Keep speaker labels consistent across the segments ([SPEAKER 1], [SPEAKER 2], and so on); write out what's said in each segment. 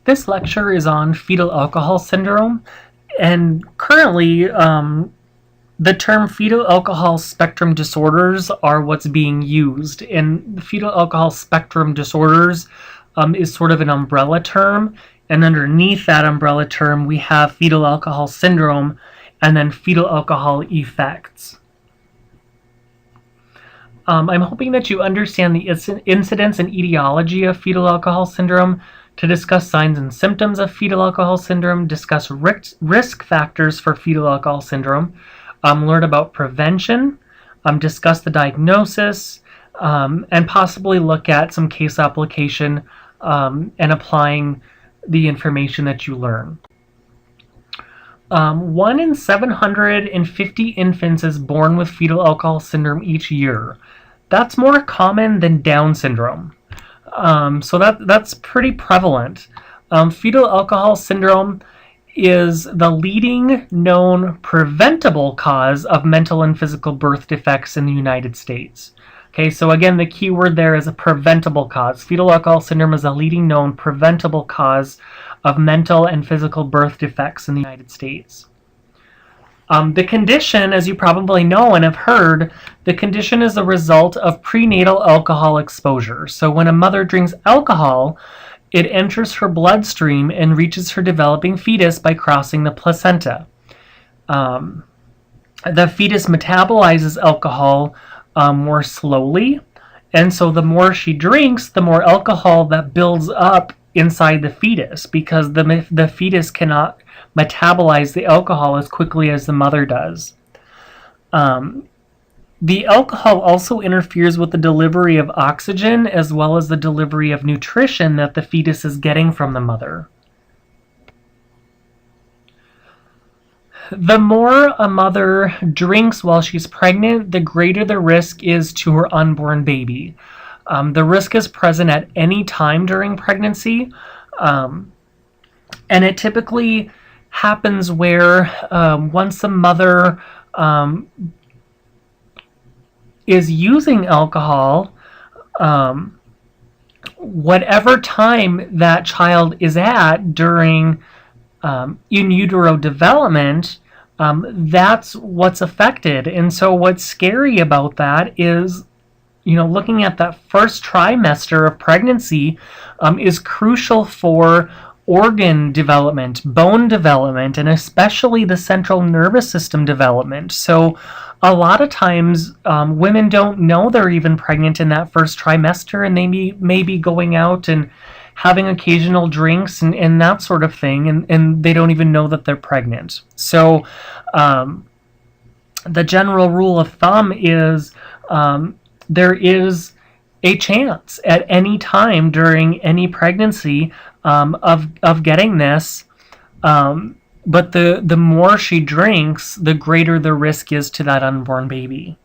[SPEAKER 1] This lecture is on fetal alcohol syndrome, and currently the term fetal alcohol spectrum disorders are what's being used. And the fetal alcohol spectrum disorders is sort of an umbrella term, and underneath that umbrella term we have fetal alcohol syndrome and then fetal alcohol effects. I'm hoping that you understand the incidence and etiology of fetal alcohol syndrome, to discuss signs and symptoms of fetal alcohol syndrome, discuss risk factors for fetal alcohol syndrome, learn about prevention, discuss the diagnosis, and possibly look at some case application and applying the information that you learn. 1 in 750 infants is born with fetal alcohol syndrome each year. That's more common than Down syndrome. So that's pretty prevalent. Fetal alcohol syndrome is the leading known preventable cause of mental and physical birth defects in the United States. Okay, so again, the key word there is a preventable cause. Fetal alcohol syndrome is a leading known preventable cause of mental and physical birth defects in the United States. The condition, as you probably know and have heard, the condition is a result of prenatal alcohol exposure. So when a mother drinks alcohol, it enters her bloodstream and reaches her developing fetus by crossing the placenta. The fetus metabolizes alcohol more slowly, and so the more she drinks, the more alcohol that builds up inside the fetus, because the fetus cannot metabolize the alcohol as quickly as the mother does. The alcohol also interferes with the delivery of oxygen as well as the delivery of nutrition that the fetus is getting from the mother. The more a mother drinks while she's pregnant, the greater the risk is to her unborn baby. The risk is present at any time during pregnancy, and it typically happens where once a mother is using alcohol, whatever time that child is at during in utero development, that's what's affected. And so what's scary about that is, looking at that first trimester of pregnancy is crucial for organ development, bone development, and especially the central nervous system development. So a lot of times women don't know they're even pregnant in that first trimester, and they may be going out and having occasional drinks and that sort of thing, and they don't even know that they're pregnant. So the general rule of thumb is there is a chance at any time during any pregnancy of getting this, but the more she drinks, the greater the risk is to that unborn baby.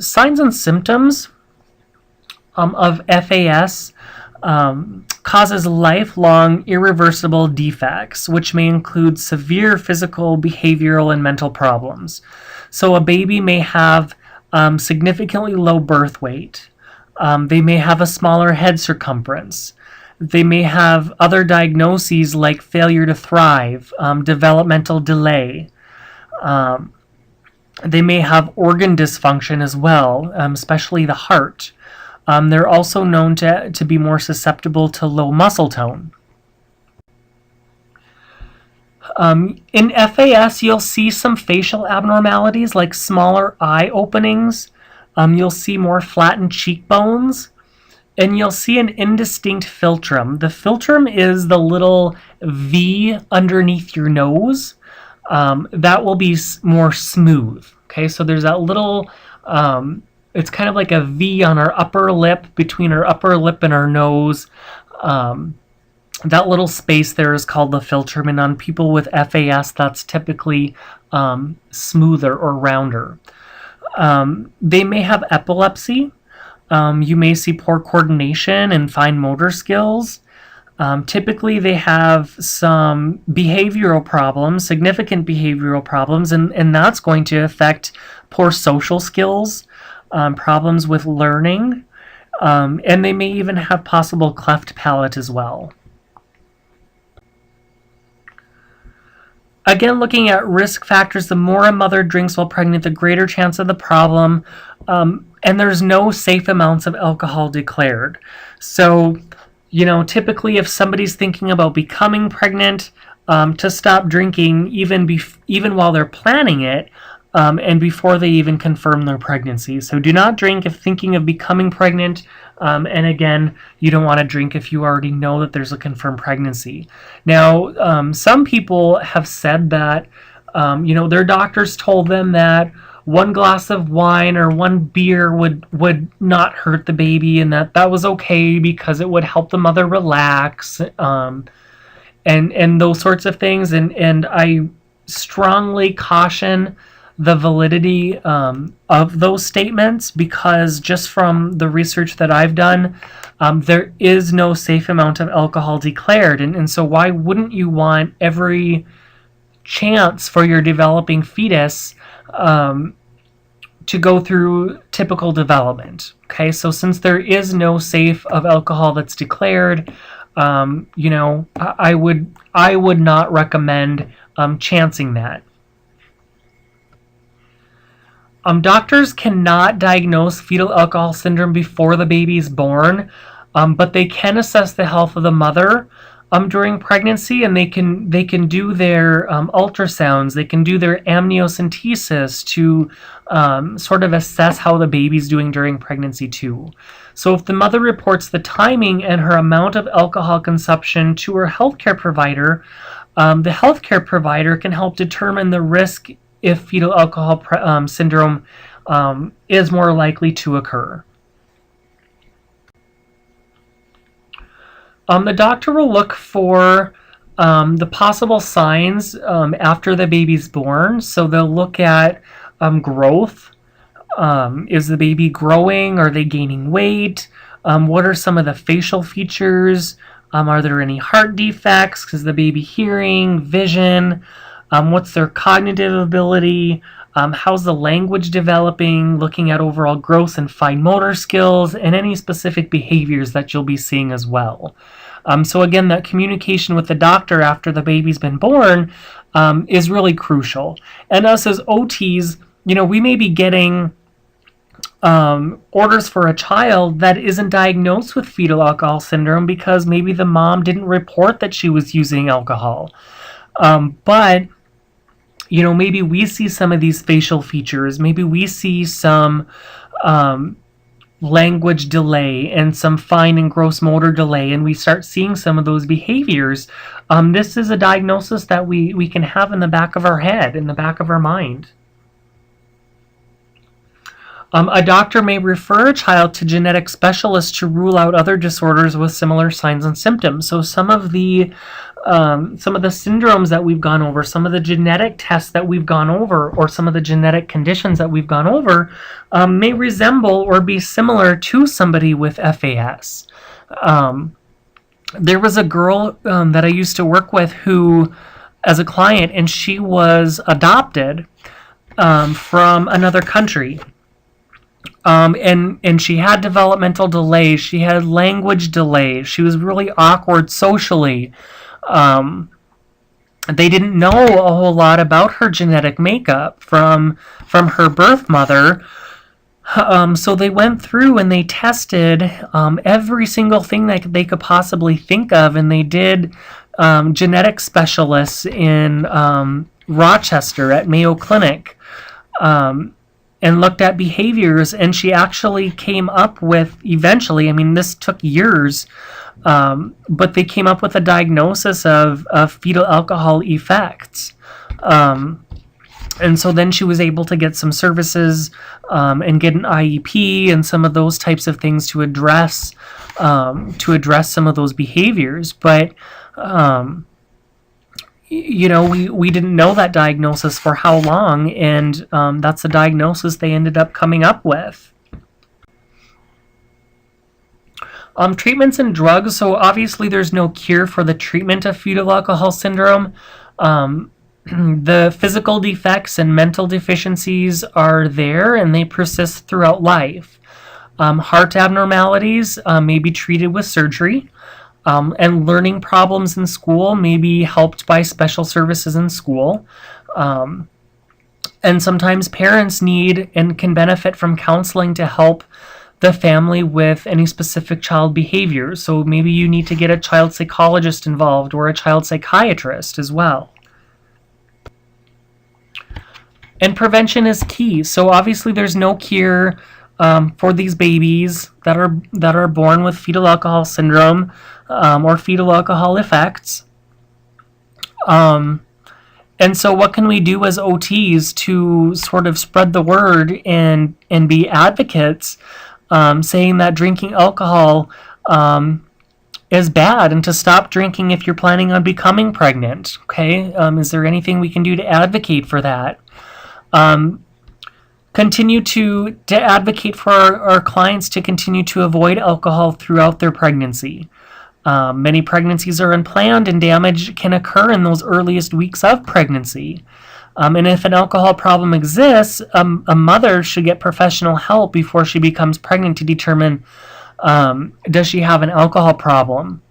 [SPEAKER 1] Signs and symptoms of FAS causes lifelong irreversible defects, which may include severe physical, behavioral, and mental problems. So a baby may have significantly low birth weight. They may have a smaller head circumference. They may have other diagnoses like failure to thrive, developmental delay. They may have organ dysfunction as well, especially the heart. They're also known to be more susceptible to low muscle tone. In FAS, you'll see some facial abnormalities like smaller eye openings. You'll see more flattened cheekbones. And you'll see an indistinct philtrum. The philtrum is the little V underneath your nose. That will be more smooth. Okay, so there's that little, it's kind of like a V on our upper lip, between our upper lip and our nose. That little space there is called the philtrum, and on people with FAS, that's typically smoother or rounder. They may have epilepsy. You may see poor coordination and fine motor skills. Typically, they have some behavioral problems, significant behavioral problems, and that's going to affect poor social skills, problems with learning, and they may even have possible cleft palate as well. Again, looking at risk factors, the more a mother drinks while pregnant, the greater chance of the problem. And there's no safe amounts of alcohol declared. So, typically if somebody's thinking about becoming pregnant, to stop drinking even while they're planning it, and before they even confirm their pregnancy. So do not drink if thinking of becoming pregnant. And again, you don't want to drink if you already know that there's a confirmed pregnancy. Now, some people have said that, their doctors told them that one glass of wine or one beer would not hurt the baby, and that was okay because it would help the mother relax, and those sorts of things. And I strongly caution the validity of those statements, because just from the research that I've done, there is no safe amount of alcohol declared. And so why wouldn't you want every chance for your developing fetus to go through typical development? Okay, so since there is no safe of alcohol that's declared, I would not recommend chancing that. Doctors cannot diagnose fetal alcohol syndrome before the baby is born, but they can assess the health of the mother during pregnancy, and they can do their ultrasounds, they can do their amniocentesis to sort of assess how the baby's doing during pregnancy too. So if the mother reports the timing and her amount of alcohol consumption to her healthcare provider, the healthcare provider can help determine the risk if fetal alcohol syndrome is more likely to occur. The doctor will look for the possible signs after the baby's born. So they'll look at growth. Is the baby growing? Are they gaining weight? What are some of the facial features? Are there any heart defects? Is the baby hearing, vision? What's their cognitive ability? How's the language developing? Looking at overall growth and fine motor skills, and any specific behaviors that you'll be seeing as well. So again, that communication with the doctor after the baby's been born is really crucial. And us as OTs, we may be getting orders for a child that isn't diagnosed with fetal alcohol syndrome because maybe the mom didn't report that she was using alcohol. But maybe we see some of these facial features. Maybe we see some language delay and some fine and gross motor delay, and we start seeing some of those behaviors. This is a diagnosis that we can have in the back of our head, in the back of our mind. A doctor may refer a child to genetic specialists to rule out other disorders with similar signs and symptoms. So some of the syndromes that we've gone over, some of the genetic tests that we've gone over, or some of the genetic conditions that we've gone over may resemble or be similar to somebody with FAS. There was a girl that I used to work with who, as a client, and she was adopted from another country. And she had developmental delays. She had language delays. She was really awkward socially. They didn't know a whole lot about her genetic makeup from her birth mother. So they went through and they tested every single thing that they could possibly think of, and they did genetic specialists in Rochester at Mayo Clinic. And looked at behaviors, and she actually came up with, eventually, this took years, but they came up with a diagnosis of fetal alcohol effects. And so then she was able to get some services and get an IEP and some of those types of things to address some of those behaviors. But we didn't know that diagnosis for how long, and that's the diagnosis they ended up coming up with. Treatments and drugs. So obviously there's no cure for the treatment of fetal alcohol syndrome. The physical defects and mental deficiencies are there, and they persist throughout life. Heart abnormalities may be treated with surgery. and learning problems in school may be helped by special services in school. And sometimes parents need and can benefit from counseling to help the family with any specific child behavior. So maybe you need to get a child psychologist involved or a child psychiatrist as well. And prevention is key. So obviously there's no cure for these babies that are born with fetal alcohol syndrome or fetal alcohol effects. And so what can we do as OTs to sort of spread the word and be advocates, saying that drinking alcohol is bad and to stop drinking if you're planning on becoming pregnant? Okay, is there anything we can do to advocate for that? Continue to advocate for our clients to continue to avoid alcohol throughout their pregnancy. Many pregnancies are unplanned and damage can occur in those earliest weeks of pregnancy. And if an alcohol problem exists, a mother should get professional help before she becomes pregnant to determine does she have an alcohol problem,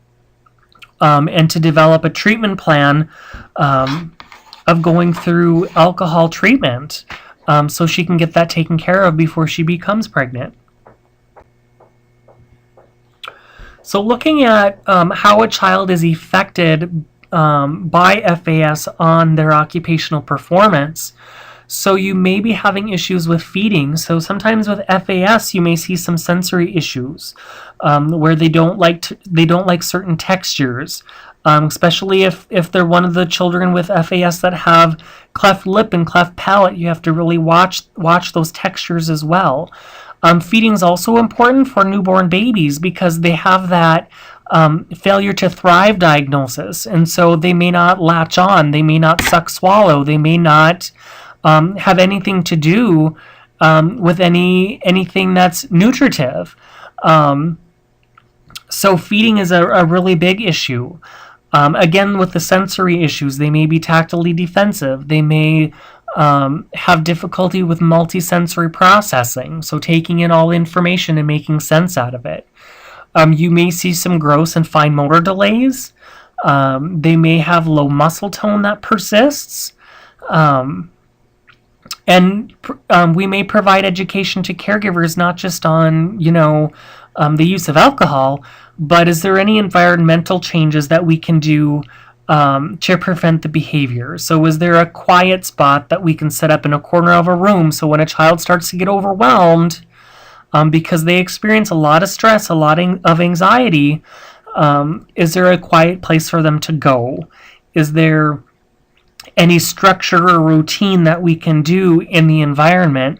[SPEAKER 1] and to develop a treatment plan of going through alcohol treatment so she can get that taken care of before she becomes pregnant. So looking at how a child is affected by FAS on their occupational performance. So you may be having issues with feeding. So sometimes with FAS, you may see some sensory issues where they don't like certain textures, especially if they're one of the children with FAS that have cleft lip and cleft palate. You have to really watch those textures as well. Feeding is also important for newborn babies because they have that failure to thrive diagnosis, and so they may not latch on, they may not suck swallow, they may not have anything to do with anything that's nutritive. So feeding is a really big issue. Again, with the sensory issues, they may be tactily defensive. They may have difficulty with multisensory processing, so taking in all information and making sense out of it. You may see some gross and fine motor delays. They may have low muscle tone that persists. And we may provide education to caregivers not just on, the use of alcohol, but is there any environmental changes that we can do to prevent the behavior? So is there a quiet spot that we can set up in a corner of a room so when a child starts to get overwhelmed because they experience a lot of stress, a lot of anxiety, is there a quiet place for them to go? Is there any structure or routine that we can do in the environment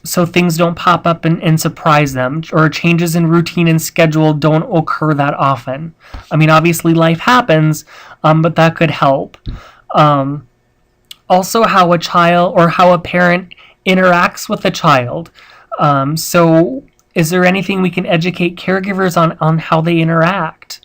[SPEAKER 1] so things don't pop up and surprise them, or changes in routine and schedule don't occur that often? I mean, obviously life happens, but that could help. Also, how a child or how a parent interacts with a child. So is there anything we can educate caregivers on how they interact?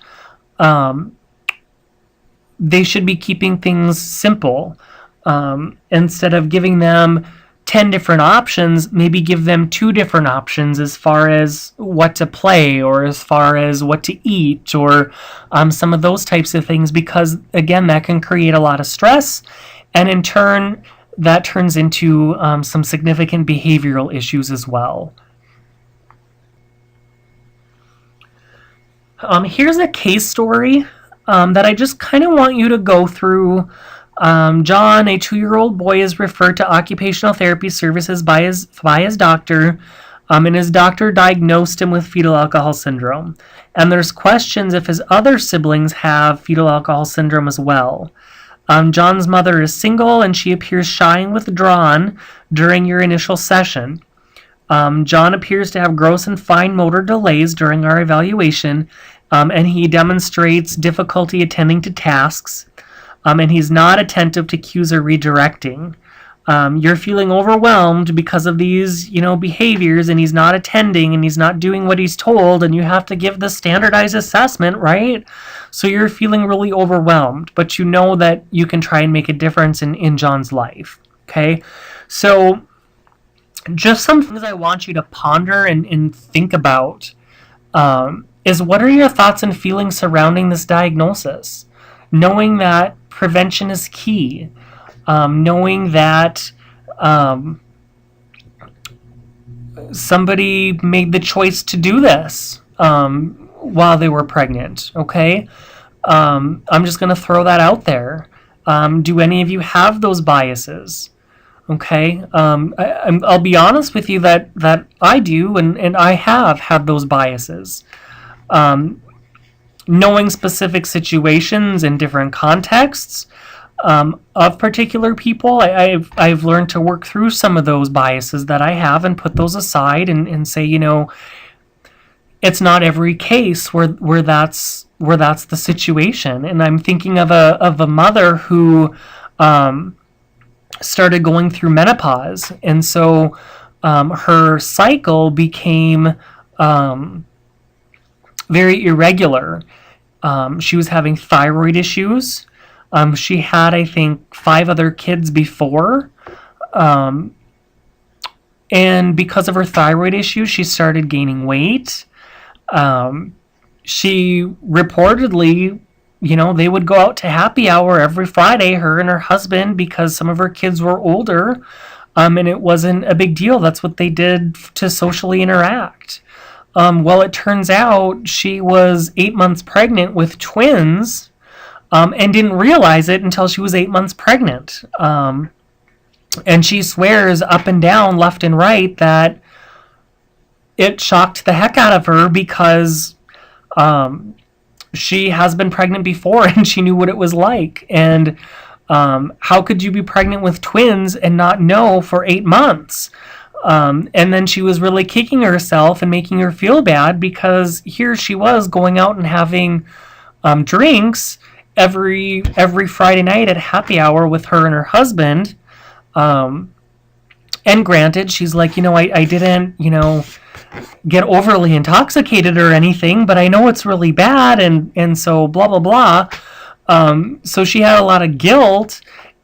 [SPEAKER 1] They should be keeping things simple. Instead of giving them 10 different options, maybe give them 2 different options as far as what to play or as far as what to eat or some of those types of things, because again, that can create a lot of stress, and in turn that turns into some significant behavioral issues as well. Here's a case story that I just kind of want you to go through. John, a 2-year-old boy, is referred to occupational therapy services by his doctor, and his doctor diagnosed him with fetal alcohol syndrome. And there's questions if his other siblings have fetal alcohol syndrome as well. John's mother is single, and she appears shy and withdrawn during your initial session. John appears to have gross and fine motor delays during our evaluation, and he demonstrates difficulty attending to tasks. And he's not attentive to cues or redirecting. You're feeling overwhelmed because of these, behaviors, and he's not attending and he's not doing what he's told, and you have to give the standardized assessment, right? So you're feeling really overwhelmed, but you know that you can try and make a difference in John's life, okay? So just some things I want you to ponder and think about is what are your thoughts and feelings surrounding this diagnosis? Knowing that prevention is key, knowing that somebody made the choice to do this while they were pregnant, okay? I'm just going to throw that out there. Do any of you have those biases? Okay, I'll be honest with you that I do, and I have had those biases. Knowing specific situations in different contexts of particular people, I've learned to work through some of those biases that I have and put those aside and say, it's not every case where that's the situation. And I'm thinking of a mother who started going through menopause, and so her cycle became very irregular. She was having thyroid issues. She had, I think, 5 other kids before. And because of her thyroid issues, she started gaining weight. She reportedly, they would go out to happy hour every Friday, her and her husband, because some of her kids were older, and it wasn't a big deal. That's what they did to socially interact. Well, it turns out she was 8 months pregnant with twins, and didn't realize it until she was 8 months pregnant. And she swears up and down, left and right, that it shocked the heck out of her because she has been pregnant before and she knew what it was like. And how could you be pregnant with twins and not know for 8 months? And then she was really kicking herself and making her feel bad because here she was going out and having drinks every Friday night at happy hour with her and her husband. And granted, she's like, I didn't, get overly intoxicated or anything, but I know it's really bad, and so blah, blah, blah. So she had a lot of guilt.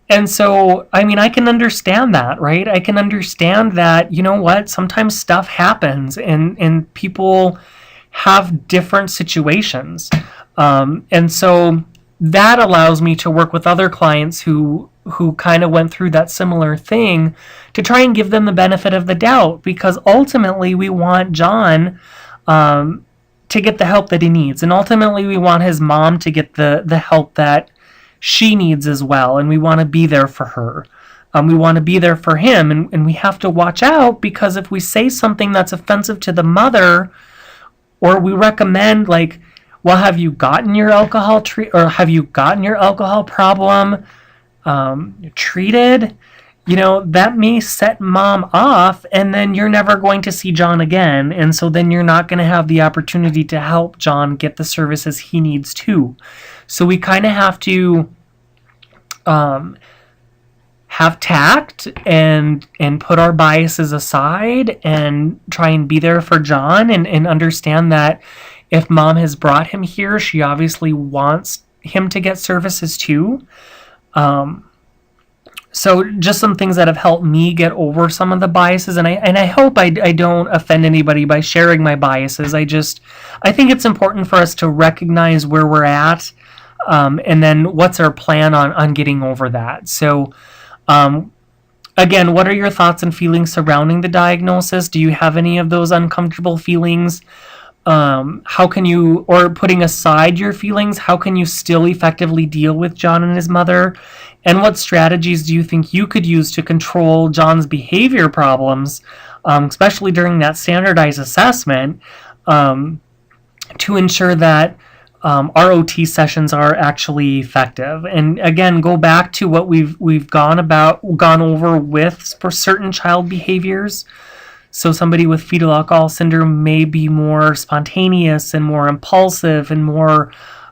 [SPEAKER 1] And so, I can understand that, right? I can understand that, sometimes stuff happens and people have different situations. And so that allows me to work with other clients who kind of went through that similar thing to try and give them the benefit of the doubt, because ultimately we want John to get the help that he needs. And ultimately we want his mom to get the help that she needs as well. And we want to be there for her. We want to be there for him. And we have to watch out, because if we say something that's offensive to the mother, or we recommend well, have you gotten your alcohol or have you gotten your alcohol problem treated? That may set mom off, and then you're never going to see John again. And so then you're not going to have the opportunity to help John get the services he needs too. So we kind of have to have tact and put our biases aside and try and be there for John and understand that if mom has brought him here, she obviously wants him to get services too. So just some things that have helped me get over some of the biases, and I hope I don't offend anybody by sharing my biases. I think it's important for us to recognize where we're at, and then what's our plan on getting over that. So again, what are your thoughts and feelings surrounding the diagnosis? Do you have any of those uncomfortable feelings? How can you, or putting aside your feelings, how can you still effectively deal with John and his mother? And what strategies do you think you could use to control John's behavior problems, especially during that standardized assessment, to ensure that our OT sessions are actually effective? And again, go back to what we've gone over with for certain child behaviors. So somebody with fetal alcohol syndrome may be more spontaneous and more impulsive and more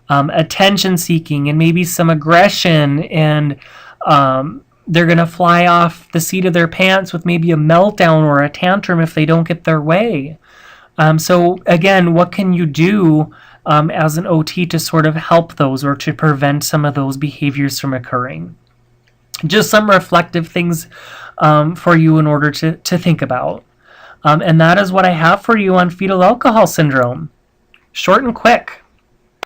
[SPEAKER 1] attention-seeking, and maybe some aggression, and they're going to fly off the seat of their pants with maybe a meltdown or a tantrum if they don't get their way. So again, what can you do as an OT to sort of help those or to prevent some of those behaviors from occurring? Just some reflective things for you in order to think about. And that is what I have for you on fetal alcohol syndrome. Short and quick.